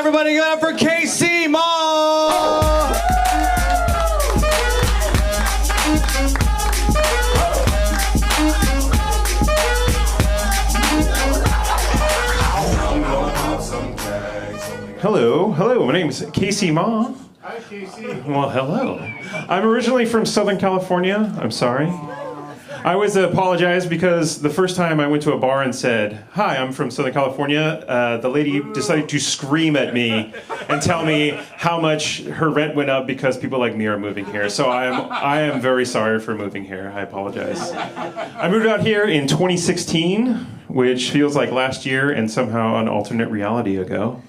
Everybody give it up for Casey Mall! Hello, my name is Casey Ma. Hi, Casey. Well, hello. I'm originally from Southern California. I'm sorry. I always apologize because the first time I went to a bar and said, "Hi, I'm from Southern California," the lady decided to scream at me and tell me how much her rent went up because people like me are moving here. So I am very sorry for moving here. I apologize. I moved out here in 2016, which feels like last year and somehow an alternate reality ago.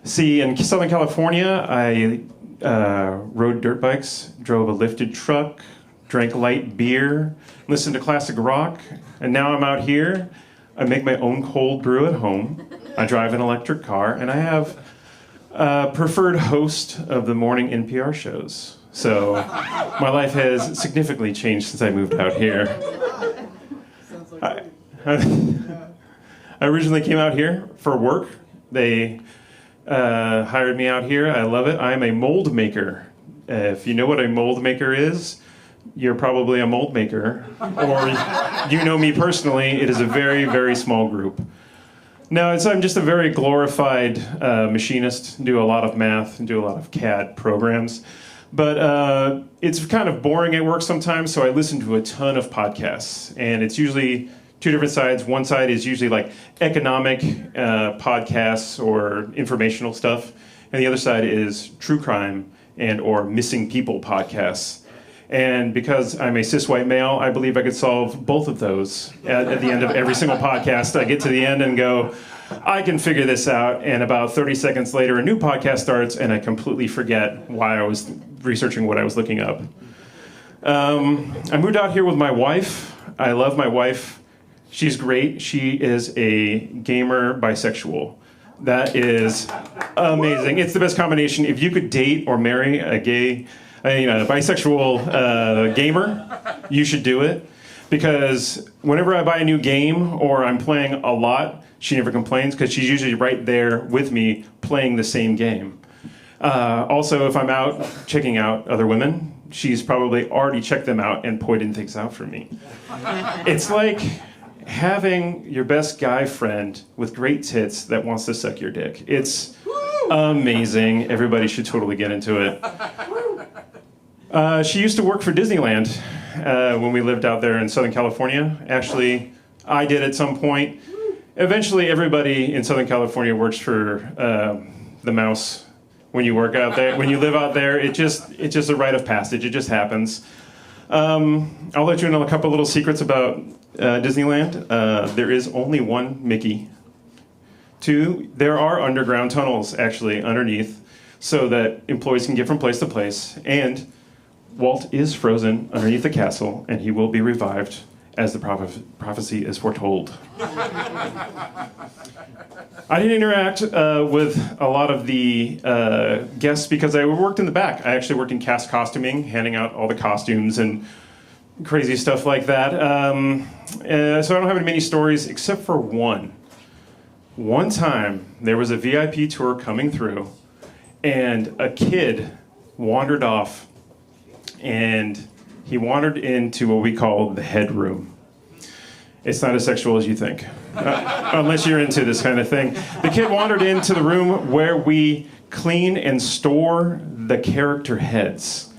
See, in Southern California, I rode dirt bikes, drove a lifted truck, drank light beer, listened to classic rock, and now I'm out here. I make my own cold brew at home. I drive an electric car, and I have a preferred host of the morning NPR shows. So my life has significantly changed since I moved out here. I originally came out here for work. They hired me out here. I love it. I'm a mold maker. If you know what a mold maker is, you're probably a mold maker. Or you know me personally, it is a very, very small group. No, I'm just a very glorified machinist, do a lot of math, and do a lot of CAD programs. But it's kind of boring at work sometimes, so I listen to a ton of podcasts. And it's usually two different sides. One side is usually like economic podcasts or informational stuff. And the other side is true crime and or missing people podcasts. And because I'm a cis white male, I believe I could solve both of those at the end of every single podcast. I get to the end and go, I can figure this out. And about 30 seconds later, a new podcast starts and I completely forget why I was researching what I was looking up. I moved out here with my wife. I love my wife. She's great. She is a gamer bisexual. That is amazing. It's the best combination. If you could date or marry a bisexual gamer, you should do it. Because whenever I buy a new game or I'm playing a lot, she never complains because she's usually right there with me playing the same game. Also, if I'm out checking out other women, she's probably already checked them out and pointed things out for me. It's like having your best guy friend with great tits that wants to suck your dick. It's amazing. Everybody should totally get into it. She used to work for Disneyland when we lived out there in Southern California. Actually, I did at some point. Eventually, everybody in Southern California works for the mouse. When you work out there, when you live out there, it's just a rite of passage. It just happens. I'll let you know a couple little secrets about Disneyland. There is only one Mickey. 2, there are underground tunnels actually underneath so that employees can get from place to place. And Walt is frozen underneath the castle, and he will be revived as the prophecy is foretold. I didn't interact with a lot of the guests because I worked in the back. I actually worked in cast costuming, handing out all the costumes and crazy stuff like that. So I don't have many stories except for one. One time, there was a VIP tour coming through, and a kid wandered off, and he wandered into what we call the headroom. It's not as sexual as you think, unless you're into this kind of thing. The kid wandered into the room where we clean and store the character heads.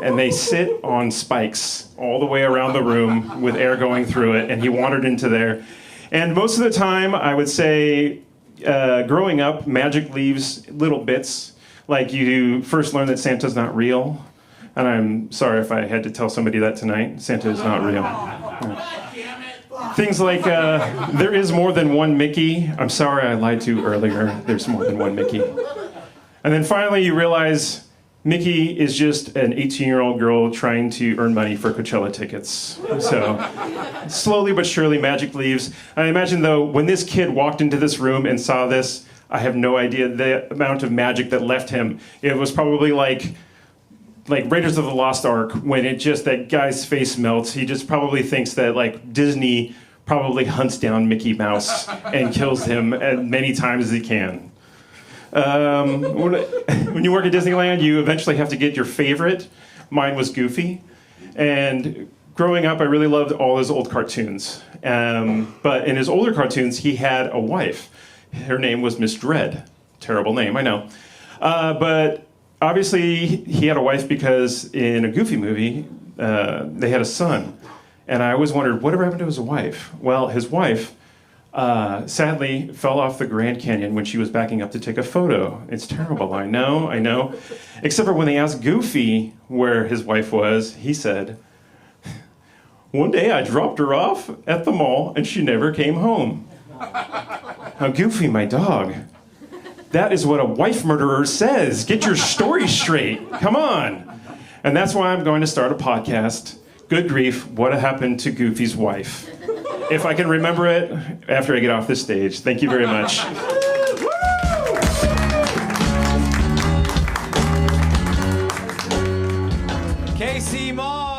And they sit on spikes all the way around the room with air going through it, and he wandered into there. And most of the time, I would say, growing up, magic leaves little bits. Like you first learn that Santa's not real. And I'm sorry if I had to tell somebody that tonight. Santa is not real. Things like, there is more than one Mickey. I'm sorry I lied to you earlier. There's more than one Mickey. And then finally you realize Mickey is just an 18-year-old girl trying to earn money for Coachella tickets. So slowly but surely magic leaves. I imagine though, when this kid walked into this room and saw this, I have no idea the amount of magic that left him. It was probably like Raiders of the Lost Ark, when that guy's face melts. He just probably thinks that like Disney probably hunts down Mickey Mouse and kills him as many times as he can. When you work at Disneyland, you eventually have to get your favorite. Mine was Goofy. And growing up, I really loved all his old cartoons. But in his older cartoons, he had a wife. Her name was Miss Dread. Terrible name, I know. But obviously, he had a wife because in a Goofy movie, they had a son. And I always wondered, whatever happened to his wife? Well, his wife sadly fell off the Grand Canyon when she was backing up to take a photo. It's terrible, I know. Except for when they asked Goofy where his wife was, he said, "One day I dropped her off at the mall and she never came home." Now, Goofy, my dog, that is what a wife murderer says. Get your story straight. Come on. And that's why I'm going to start a podcast. Good grief, what happened to Goofy's wife? If I can remember it after I get off this stage. Thank you very much. KC Mall.